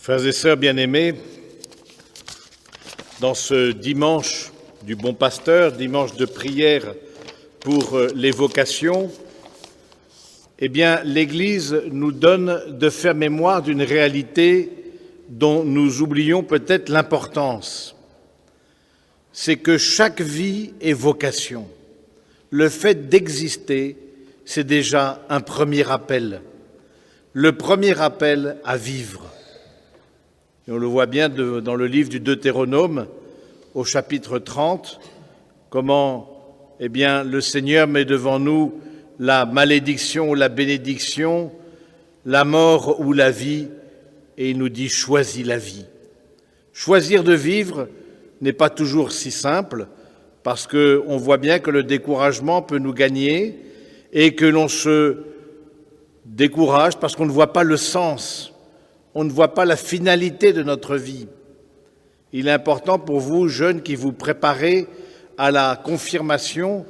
Frères et sœurs bien-aimés, dans ce dimanche du Bon Pasteur, dimanche de prière pour les vocations, l'Église nous donne de faire mémoire d'une réalité dont nous oublions peut-être l'importance. C'est que chaque vie est vocation. Le fait d'exister, c'est déjà un premier appel. Le premier appel à vivre. Et on le voit bien dans le livre du Deutéronome, au chapitre 30, comment le Seigneur met devant nous la malédiction ou la bénédiction, la mort ou la vie, et il nous dit « choisis la vie ». Choisir de vivre n'est pas toujours si simple, parce qu'on voit bien que le découragement peut nous gagner et que l'on se décourage parce qu'on ne voit pas le sens, on ne voit pas la finalité de notre vie. Il est important pour vous, jeunes, qui vous préparez à la confirmation,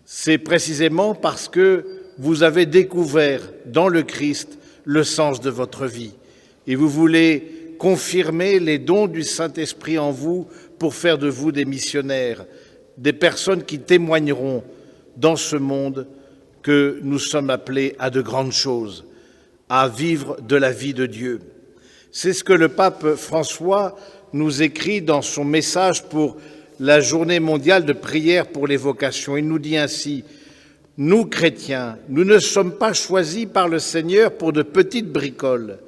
c'est précisément parce que vous avez découvert dans le Christ le sens de votre vie et vous voulez confirmer les dons du Saint-Esprit en vous pour faire de vous des missionnaires, des personnes qui témoigneront dans ce monde que nous sommes appelés à de grandes choses, à vivre de la vie de Dieu. C'est ce que le pape François nous écrit dans son message pour la journée mondiale de prière pour les vocations. Il nous dit ainsi « Nous, chrétiens, nous ne sommes pas choisis par le Seigneur pour de petites bricoles.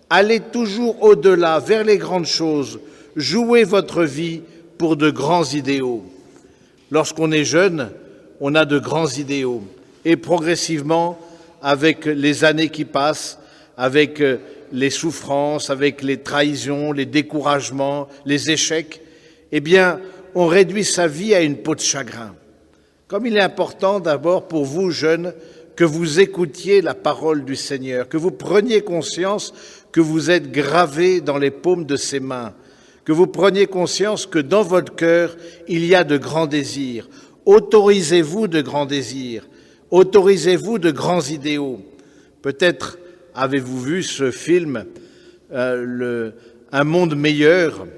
Allez toujours au-delà, vers les grandes choses. Jouez votre vie pour de grands idéaux. » Lorsqu'on est jeune, on a de grands idéaux. Et progressivement, avec les années qui passent, avec les souffrances, avec les trahisons, les découragements, les échecs, on réduit sa vie à une peau de chagrin. Comme il est important d'abord pour vous, jeunes, que vous écoutiez la parole du Seigneur, que vous preniez conscience que vous êtes gravés dans les paumes de ses mains, que vous preniez conscience que dans votre cœur, il y a de grands désirs. Autorisez-vous de grands désirs, autorisez-vous de grands idéaux. Peut-être avez-vous vu ce film, Un monde meilleur,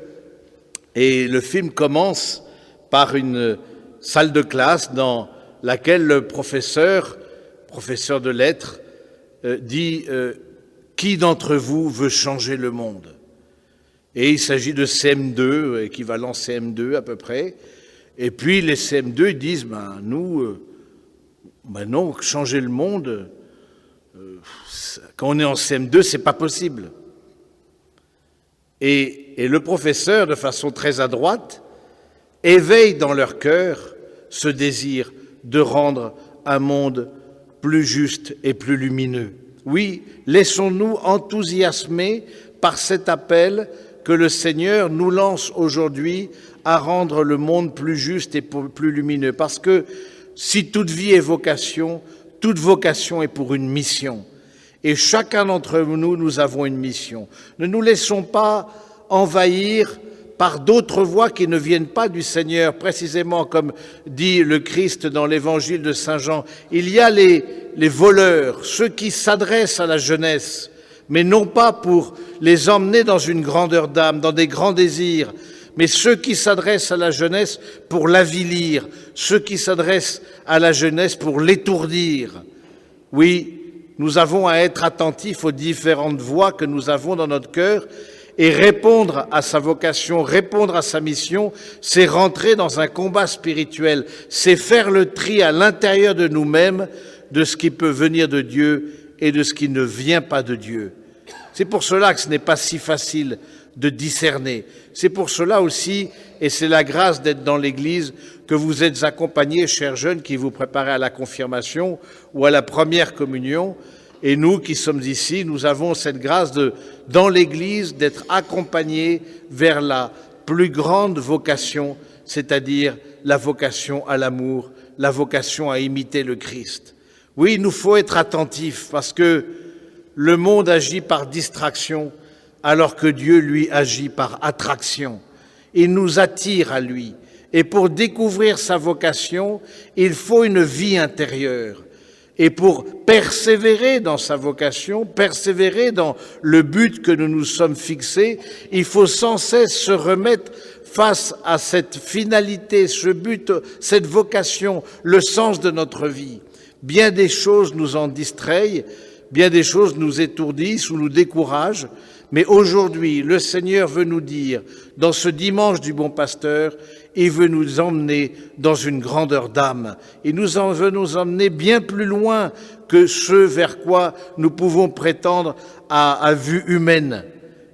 et le film commence par une salle de classe dans laquelle le professeur de lettres, dit « Qui d'entre vous veut changer le monde ?» Et il s'agit de CM2, équivalent CM2 à peu près. Et puis les CM2 ils disent « Nous, non, changer le monde, quand on est en CM2, c'est pas possible. » Et le professeur, de façon très adroite, éveille dans leur cœur ce désir de rendre un monde plus juste et plus lumineux. Oui, laissons-nous enthousiasmer par cet appel que le Seigneur nous lance aujourd'hui à rendre le monde plus juste et plus lumineux. Parce que si toute vie est vocation, toute vocation est pour une mission. Et chacun d'entre nous, nous avons une mission. Ne nous laissons pas envahir par d'autres voix qui ne viennent pas du Seigneur. Précisément comme dit le Christ dans l'évangile de Saint Jean, il y a les voleurs, ceux qui s'adressent à la jeunesse, mais non pas pour les emmener dans une grandeur d'âme, dans des grands désirs, mais ceux qui s'adressent à la jeunesse pour l'avilir, ceux qui s'adressent à la jeunesse pour l'étourdir. Oui, nous avons à être attentifs aux différentes voix que nous avons dans notre cœur et répondre à sa vocation, répondre à sa mission, c'est rentrer dans un combat spirituel, c'est faire le tri à l'intérieur de nous-mêmes de ce qui peut venir de Dieu et de ce qui ne vient pas de Dieu. C'est pour cela que ce n'est pas si facile de discerner. C'est pour cela aussi, et c'est la grâce d'être dans l'Église, que vous êtes accompagnés, chers jeunes, qui vous préparez à la confirmation ou à la première communion. Et nous qui sommes ici, nous avons cette grâce dans l'Église d'être accompagnés vers la plus grande vocation, c'est-à-dire la vocation à l'amour, la vocation à imiter le Christ. Oui, il nous faut être attentifs parce que le monde agit par distraction alors que Dieu, lui, agit par attraction. Il nous attire à lui. Et pour découvrir sa vocation, il faut une vie intérieure. Et pour persévérer dans sa vocation, persévérer dans le but que nous nous sommes fixés, il faut sans cesse se remettre face à cette finalité, ce but, cette vocation, le sens de notre vie. Bien des choses nous en distraient, bien des choses nous étourdissent ou nous découragent, mais aujourd'hui, le Seigneur veut nous dire, dans ce dimanche du Bon Pasteur, il veut nous emmener dans une grandeur d'âme. Il veut nous emmener bien plus loin que ce vers quoi nous pouvons prétendre à vue humaine.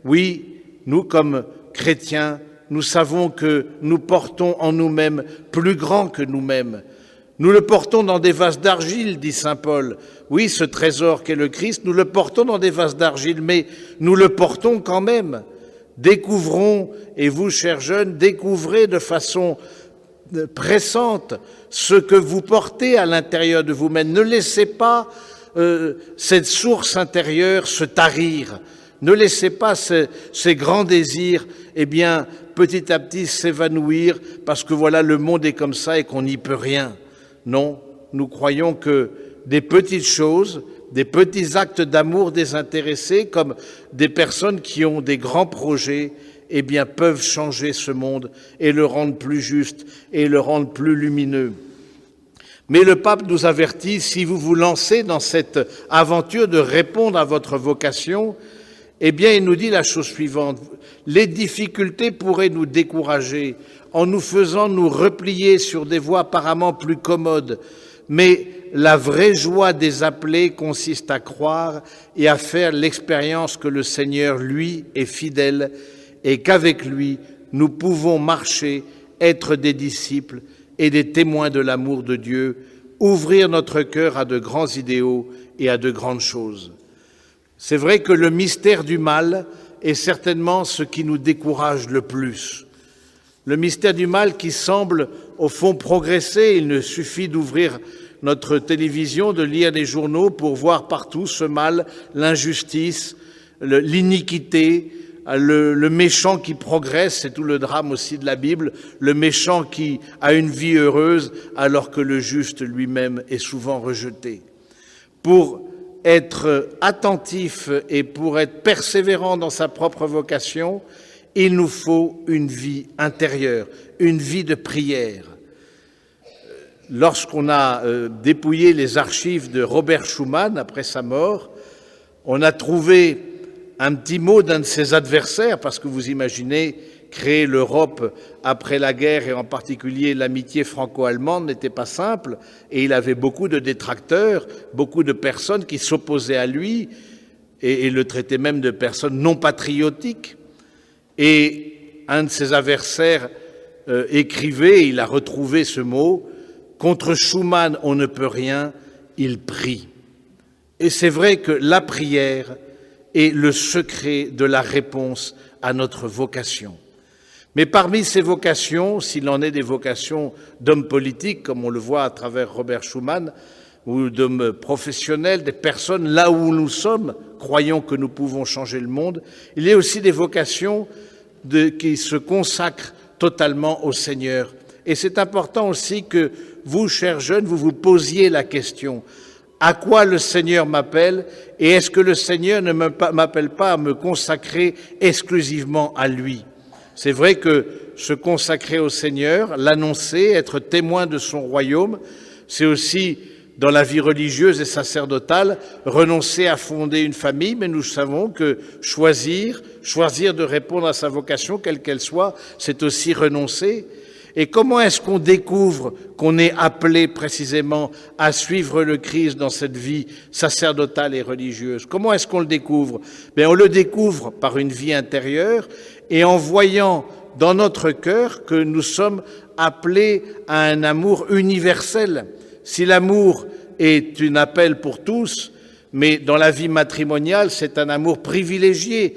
Oui, nous, comme chrétiens, nous savons que nous portons en nous-mêmes plus grand que nous-mêmes. Nous le portons dans des vases d'argile, dit saint Paul. Oui, ce trésor qu'est le Christ, nous le portons dans des vases d'argile, mais nous le portons quand même. Découvrons, et vous, chers jeunes, découvrez de façon pressante ce que vous portez à l'intérieur de vous-même. Ne laissez pas cette source intérieure se tarir. Ne laissez pas ces grands désirs, petit à petit s'évanouir, parce que voilà, le monde est comme ça et qu'on n'y peut rien. Non, nous croyons que des petites choses, des petits actes d'amour désintéressés, comme des personnes qui ont des grands projets, peuvent changer ce monde et le rendre plus juste et le rendre plus lumineux. Mais le pape nous avertit, si vous vous lancez dans cette aventure de répondre à votre vocation, il nous dit la chose suivante. Les difficultés pourraient nous décourager en nous faisant nous replier sur des voies apparemment plus commodes, mais la vraie joie des appelés consiste à croire et à faire l'expérience que le Seigneur, lui, est fidèle et qu'avec lui, nous pouvons marcher, être des disciples et des témoins de l'amour de Dieu, ouvrir notre cœur à de grands idéaux et à de grandes choses. C'est vrai que le mystère du mal est certainement ce qui nous décourage le plus. Le mystère du mal qui semble, au fond, progresser. Il ne suffit d'ouvrir notre télévision, de lire les journaux pour voir partout ce mal, l'injustice, l'iniquité, le méchant qui progresse, c'est tout le drame aussi de la Bible, le méchant qui a une vie heureuse alors que le juste lui-même est souvent rejeté. Pour être attentif et pour être persévérant dans sa propre vocation, il nous faut une vie intérieure, une vie de prière. Lorsqu'on a dépouillé les archives de Robert Schuman après sa mort, on a trouvé un petit mot d'un de ses adversaires, parce que vous imaginez, créer l'Europe après la guerre et en particulier l'amitié franco-allemande n'était pas simple, et il avait beaucoup de détracteurs, beaucoup de personnes qui s'opposaient à lui et le traitaient même de personnes non patriotiques. Et un de ses adversaires écrivait, il a retrouvé ce mot, « Contre Schuman, on ne peut rien, il prie ». Et c'est vrai que la prière est le secret de la réponse à notre vocation. Mais parmi ces vocations, s'il en est des vocations d'hommes politiques, comme on le voit à travers Robert Schuman, ou d'hommes professionnels, des personnes là où nous sommes, croyons que nous pouvons changer le monde, il y a aussi des vocations qui se consacrent totalement au Seigneur. Et c'est important aussi que vous, chers jeunes, vous vous posiez la question: à quoi le Seigneur m'appelle, et est-ce que le Seigneur ne m'appelle pas à me consacrer exclusivement à lui? C'est vrai que se consacrer au Seigneur, l'annoncer, être témoin de son royaume, c'est aussi, dans la vie religieuse et sacerdotale, renoncer à fonder une famille, mais nous savons que choisir de répondre à sa vocation, quelle qu'elle soit, c'est aussi renoncer. Et comment est-ce qu'on découvre qu'on est appelé précisément à suivre le Christ dans cette vie sacerdotale et religieuse? Comment est-ce qu'on le découvre? On le découvre par une vie intérieure et en voyant dans notre cœur que nous sommes appelés à un amour universel. Si l'amour est un appel pour tous, mais dans la vie matrimoniale, c'est un amour privilégié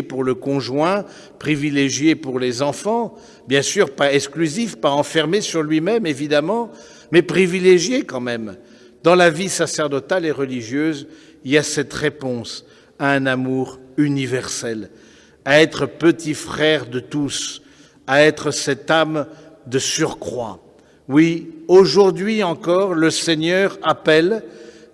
pour le conjoint, privilégié pour les enfants, bien sûr pas exclusif, pas enfermé sur lui-même évidemment, mais privilégié quand même. Dans la vie sacerdotale et religieuse, il y a cette réponse à un amour universel, à être petit frère de tous, à être cette âme de surcroît. Oui, aujourd'hui encore, le Seigneur appelle,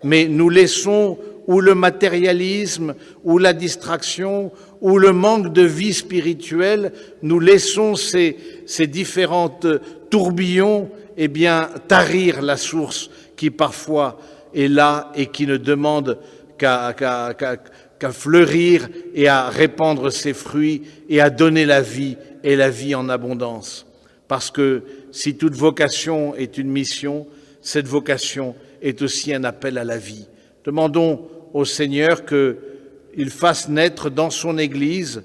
mais nous laissons ou le matérialisme, ou la distraction, ou le manque de vie spirituelle, nous laissons ces différentes tourbillons, eh bien, tarir la source qui parfois est là et qui ne demande qu'à fleurir et à répandre ses fruits et à donner la vie et la vie en abondance. Parce que si toute vocation est une mission, cette vocation est aussi un appel à la vie. Demandons au Seigneur qu'il fasse naître dans son Église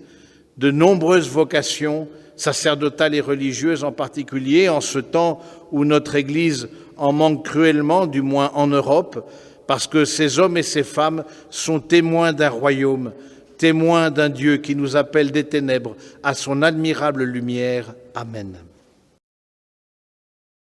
de nombreuses vocations, sacerdotales et religieuses en particulier, en ce temps où notre Église en manque cruellement, du moins en Europe, parce que ces hommes et ces femmes sont témoins d'un royaume, témoins d'un Dieu qui nous appelle des ténèbres à son admirable lumière. Amen.